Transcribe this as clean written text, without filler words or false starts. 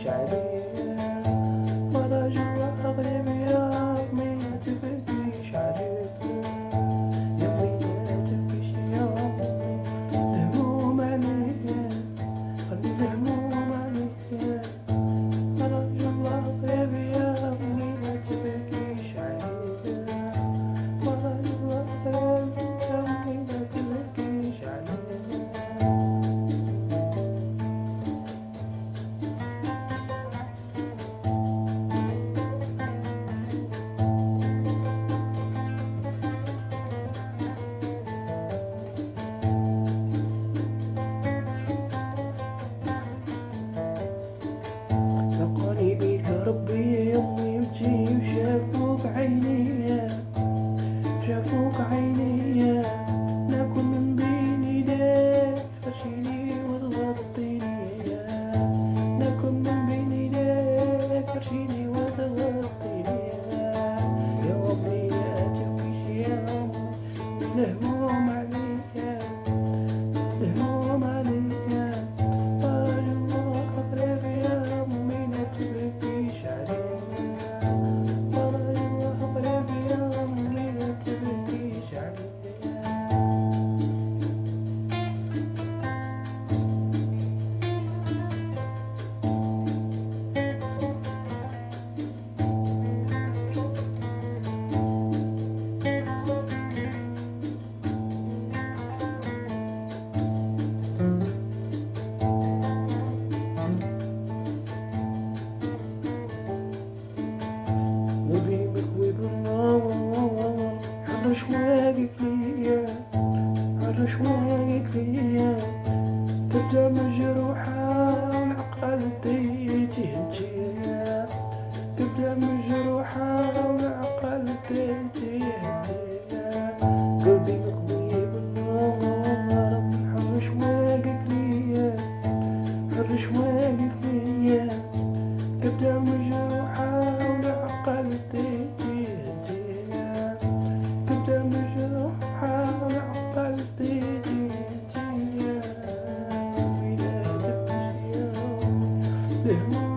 عليا وانا جوا اغلب يا امي ما تبكيش عليا يا امي ما تبكيش يا امي الهموم عليا خلي الهموم عليا وانا جوا اغلب يا امي ما تبكيش عليا وانا جوا اغلب يا امي ما تبكيش عليا لقاني بيك ربي يا يمي متي وشافوك عينيا شافوك عينيا ناكل من بين ايديك فرشيني وتغطيني ناكل من بين ايديك فرشيني وتغطيني يا امي لا تبكيش يا امي الهموم عليا الهموم عليا ارجو اقرب يا امي لا تبكيش عليا ارجو اقرب يا امي لا تبكيش عليا قلبي مكوي بالنار حرش واقف ليا حرش واقف ليا تبدا مجروحة والعقل ديتي هنتيا تبدا مجروحة والعقل ديتي هنتيا قلبي مكوي بالنار حرش واقف ليا حرش واقف ليا تبدا مجروحة والعقل ديتي هنتيا تبدا مجروحة والعقل ديتي هنتيا ويلا تبكيش يا أمي